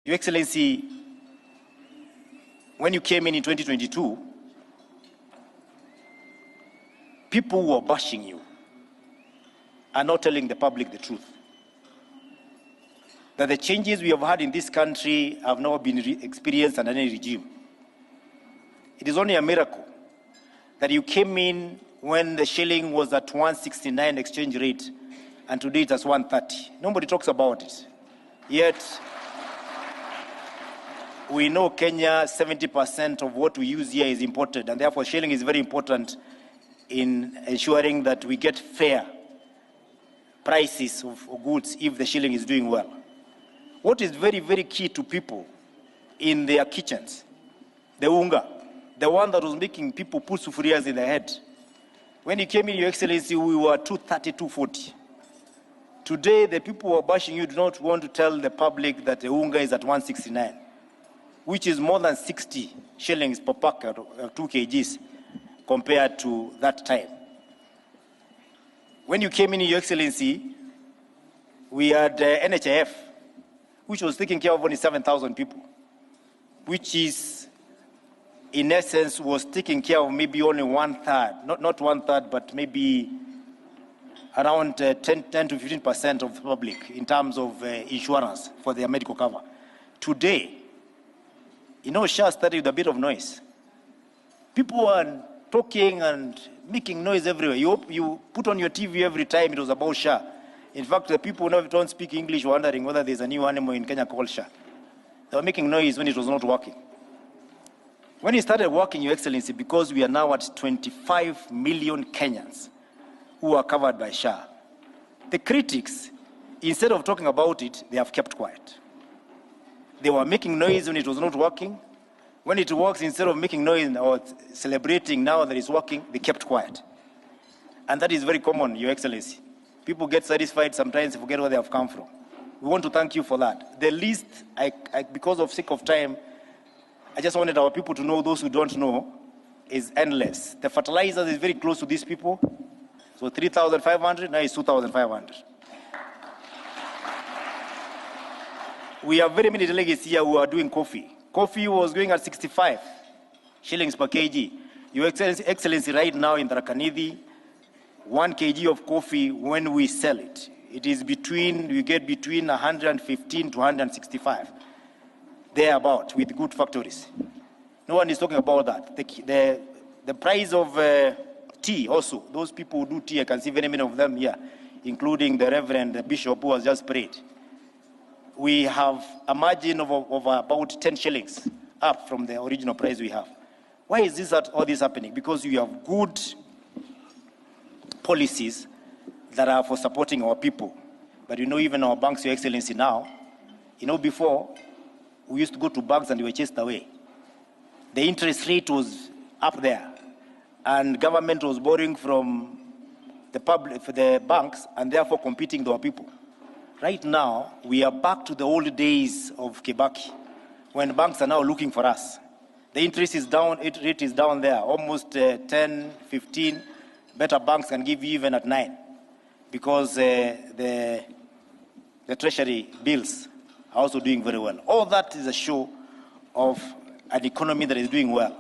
Your Excellency, when you came in 2022, people who are bashing you are not telling the public the truth. That the changes we have had in this country have never been experienced under any regime. It is only a miracle that you came in when the shilling was at 169 exchange rate, and today it's at 130. Nobody talks about it. Yet, we know Kenya, 70% of what we use here is imported, and therefore shilling is very important in ensuring that we get fair prices of goods if the shilling is doing well. What is very, very key to people in their kitchens, the unga, the one that was making people put sufurias in their head. When you came in, Your Excellency, we were 230, 240. Today, the people who are bashing you do not want to tell the public that the unga is at 169, which is more than 60 shillings per packet of 2 kgs compared to that time. When you came in, Your Excellency, we had NHIF, which was taking care of only 7,000 people, which is, in essence, was taking care of maybe only 1/3, not 1/3, but maybe around 10 to 15% of the public in terms of insurance for their medical cover. Today, SHA started with a bit of noise. People are talking and making noise everywhere. You put on your TV every time it was about SHA. In fact, the people who don't speak English were wondering whether there's a new animal in Kenya called SHA. They were making noise when it was not working. When it started working, Your Excellency, because we are now at 25 million Kenyans who are covered by SHA, the critics, instead of talking about it, they have kept quiet. They were making noise when it was not working. When it works, instead of making noise or celebrating now that it's working, they kept quiet. And that is very common, Your Excellency. People get satisfied, sometimes they forget where they have come from. We want to thank you for that. The list, because of sake of time, I just wanted our people to know, those who don't know, is endless. The fertilizers is very close to these people. So 3,500, now it's 2,500. We have very many delegates here who are doing coffee. Coffee was going at 65 shillings per kg. Your Excellency, right now in Tharaka-Nithi, 1 kg of coffee, when we sell it, we get between 115 to 165, thereabout, with good factories. No one is talking about that. The price of tea also, those people who do tea, I can see very many of them here, including the Reverend the Bishop who has just prayed. We have a margin of about 10 shillings up from the original price we have. Why is all this happening? Because you have good policies that are for supporting our people. But even our banks, Your Excellency, now, before, we used to go to banks and we were chased away. The interest rate was up there, and government was borrowing from the banks and therefore competing with our people. Right now, we are back to the old days of Kibaki, when banks are now looking for us. The interest is down, rate is down there, almost 10, 15. Better banks can give you even at 9, because the treasury bills are also doing very well. All that is a show of an economy that is doing well.